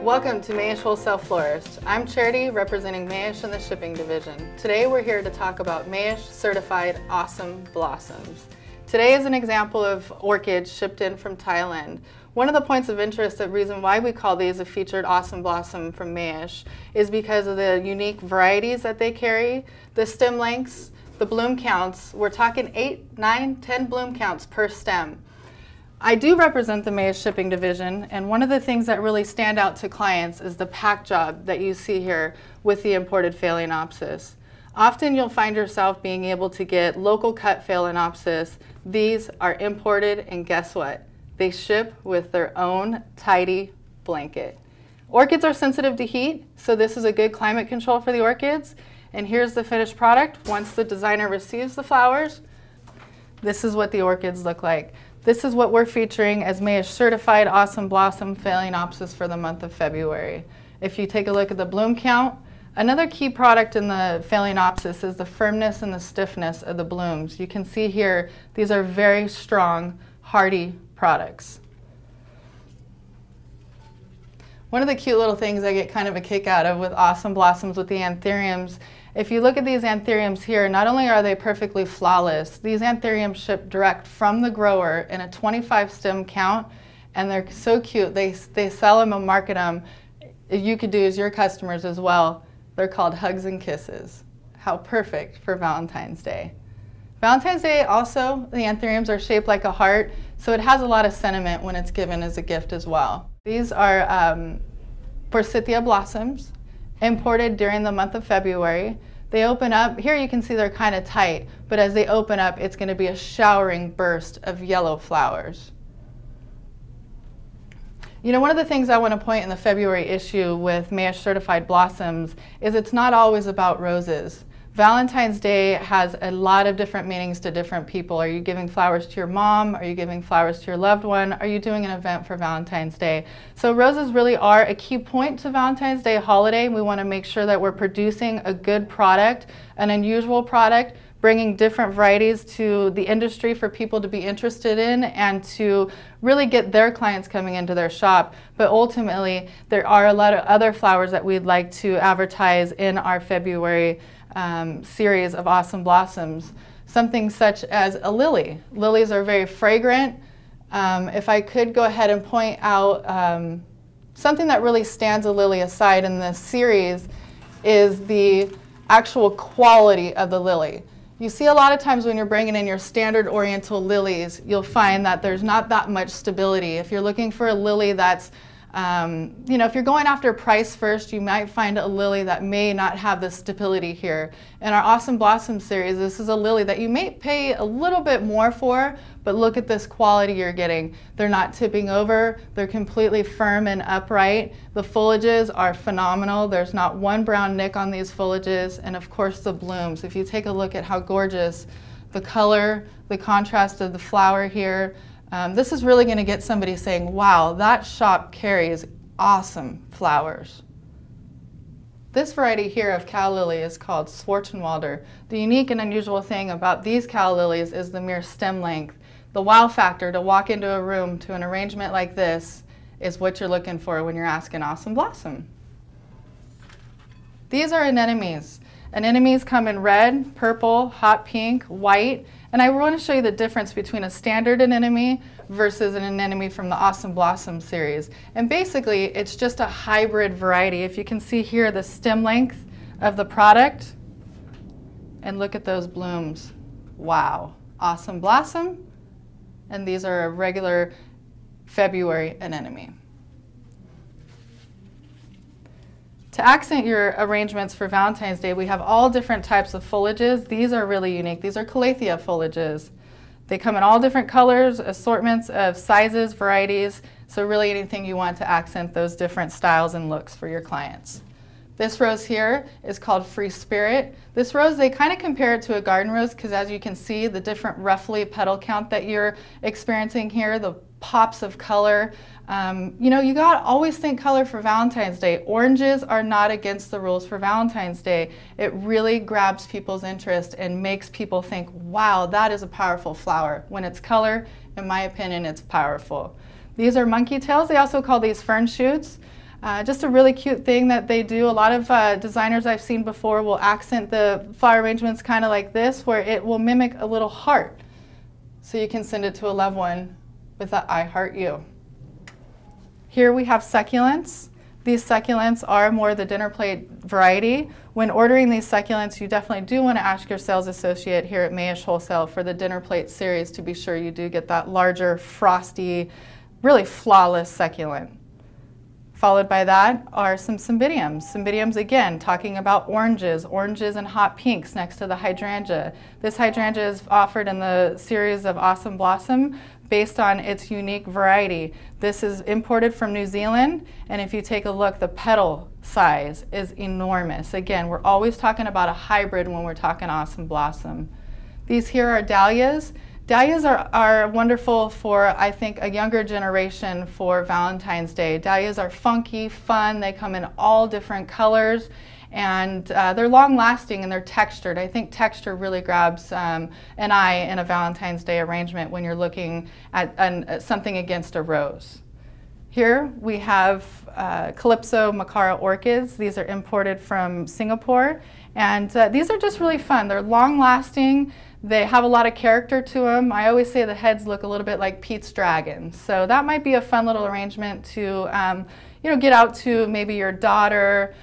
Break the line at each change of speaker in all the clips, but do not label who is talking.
Welcome to Mayesh Wholesale Florist. I'm Charity, representing Mayesh in the shipping division. Today we're here to talk about Mayesh Certified Awesome Blossoms. Today is an example of orchids shipped in from Thailand. One of the points of interest, the reason why we call these a featured awesome blossom from Mayesh, is because of the unique varieties that they carry, the stem lengths, the bloom counts. We're talking 8, 9, 10 bloom counts per stem. I do represent the Mayesh shipping division, and one of the things that really stand out to clients is the pack job that you see here with the imported phalaenopsis. Often you'll find yourself being able to get local cut phalaenopsis. These are imported, and guess what? They ship with their own tidy blanket. Orchids are sensitive to heat, so this is a good climate control for the orchids. And here's the finished product. Once the designer receives the flowers, this is what the orchids look like. This is what we're featuring as Mayesh Certified Awesome Blossom Phalaenopsis for the month of February. If you take a look at the bloom count, another key product in the Phalaenopsis is the firmness and the stiffness of the blooms. You can see here, these are very strong, hardy products. One of the cute little things I get kind of a kick out of with Awesome Blossoms with the Anthuriums, if you look at these Anthuriums here, not only are they perfectly flawless, these Anthuriums ship direct from the grower in a 25 stem count, and they're so cute. They sell them and market them. You could do as your customers as well. They're called Hugs and Kisses. How perfect for Valentine's Day. Valentine's Day also, the Anthuriums are shaped like a heart, so it has a lot of sentiment when it's given as a gift as well. These are forsythia blossoms, imported during the month of February. They open up, here you can see they're kind of tight, but as they open up, it's going to be a showering burst of yellow flowers. You know, one of the things I want to point in the February issue with Mayesh Certified Blossoms is it's not always about roses. Valentine's Day has a lot of different meanings to different people. Are you giving flowers to your mom? Are you giving flowers to your loved one? Are you doing an event for Valentine's Day? So roses really are a key point to Valentine's Day holiday. We want to make sure that we're producing a good product, an unusual product, bringing different varieties to the industry for people to be interested in and to really get their clients coming into their shop. But ultimately, there are a lot of other flowers that we'd like to advertise in our February series of Awesome Blossoms. Something such as a lily. Lilies are very fragrant. If I could go ahead and point out something that really stands a lily aside in this series is the actual quality of the lily. You see a lot of times when you're bringing in your standard oriental lilies, you'll find that there's not that much stability. If you're looking for a lily that's you know, if you're going after price first, you might find a lily that may not have the stability here. In our Awesome Blossom series, this is a lily that you may pay a little bit more for, but look at this quality you're getting. They're not tipping over, they're completely firm and upright. The foliages are phenomenal. There's not one brown nick on these foliages, and of course the blooms. If you take a look at how gorgeous the color, the contrast of the flower here, this is really going to get somebody saying, wow, that shop carries awesome flowers. This variety here of calla lily is called Schwarzwaldr. The unique and unusual thing about these calla lilies is the mere stem length. The wow factor to walk into a room to an arrangement like this is what you're looking for when you're asking Awesome Blossom. These are anemones. Anemones come in red, purple, hot pink, white, and I want to show you the difference between a standard anemone versus an anemone from the Awesome Blossom series. And basically, it's just a hybrid variety. If you can see here the stem length of the product, and look at those blooms. Wow, Awesome Blossom, and these are a regular February anemone. To accent your arrangements for Valentine's Day, we have all different types of foliages. These are really unique. These are calathea foliages. They come in all different colors, assortments of sizes, varieties, so really anything you want to accent those different styles and looks for your clients. This rose here is called Free Spirit. This rose, they kind of compare it to a garden rose because as you can see, the different roughly petal count that you're experiencing here, the pops of color. You know, you gotta always think color for Valentine's Day. Oranges are not against the rules for Valentine's Day. It really grabs people's interest and makes people think, wow, that is a powerful flower. When it's color, in my opinion, it's powerful. These are monkeytails. They also call these fern shoots. Just a really cute thing that they do. A lot of designers I've seen before will accent the flower arrangements kind of like this, where it will mimic a little heart. So you can send it to a loved one with that I heart you. Here we have succulents. These succulents are more the dinner plate variety. When ordering these succulents, you definitely do want to ask your sales associate here at Mayesh Wholesale for the dinner plate series to be sure you do get that larger, frosty, really flawless succulent. Followed by that are some cymbidiums. Cymbidiums, again, talking about oranges and hot pinks next to the hydrangea. This hydrangea is offered in the series of Awesome Blossom based on its unique variety. This is imported from New Zealand, and if you take a look, the petal size is enormous. Again, we're always talking about a hybrid when we're talking Awesome Blossom. These here are dahlias. Dahlias are wonderful for, I think, a younger generation for Valentine's Day. Dahlias are funky, fun, they come in all different colors, and they're long-lasting and they're textured. I think texture really grabs an eye in a Valentine's Day arrangement when you're looking at something against a rose. Here we have Calypso mokara orchids. These are imported from Singapore, and these are just really fun. They're long-lasting. They have a lot of character to them. I always say the heads look a little bit like Pete's dragon. So that might be a fun little arrangement to get out to maybe your daughter,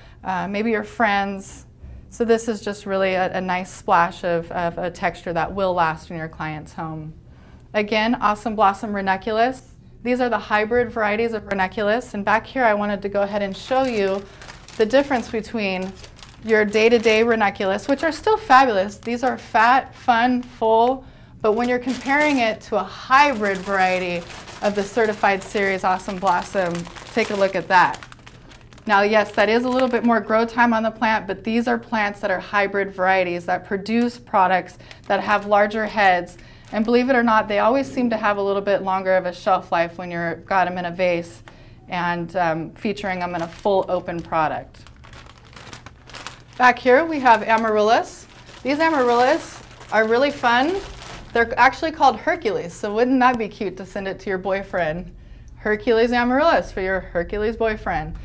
maybe your friends. So this is just really a nice splash of a texture that will last in your client's home. Again, Awesome Blossom ranunculus. These are the hybrid varieties of ranunculus. And back here I wanted to go ahead and show you the difference between your day-to-day ranunculus, which are still fabulous. These are fat, fun, full, but when you're comparing it to a hybrid variety of the certified series Awesome Blossom, take a look at that. Now, yes, that is a little bit more grow time on the plant, but these are plants that are hybrid varieties that produce products that have larger heads. And believe it or not, they always seem to have a little bit longer of a shelf life when you've got them in a vase and featuring them in a full open product. Back here we have amaryllis. These amaryllis are really fun. They're actually called Hercules, so wouldn't that be cute to send it to your boyfriend? Hercules amaryllis for your Hercules boyfriend.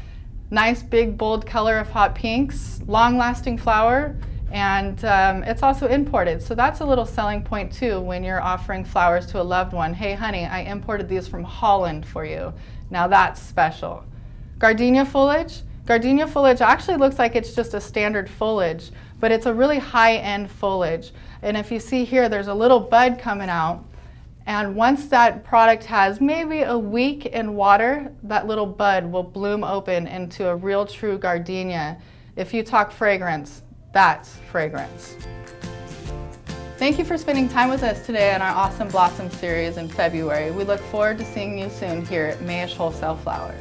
Nice big bold color of hot pinks, long-lasting flower, and it's also imported. So that's a little selling point too when you're offering flowers to a loved one. Hey honey, I imported these from Holland for you. Now that's special. Gardenia foliage. Gardenia foliage actually looks like it's just a standard foliage, but it's a really high-end foliage. And if you see here, there's a little bud coming out. And once that product has maybe a week in water, that little bud will bloom open into a real true gardenia. If you talk fragrance, that's fragrance. Thank you for spending time with us today on our Awesome Blossom series in February. We look forward to seeing you soon here at Mayesh Wholesale Flowers.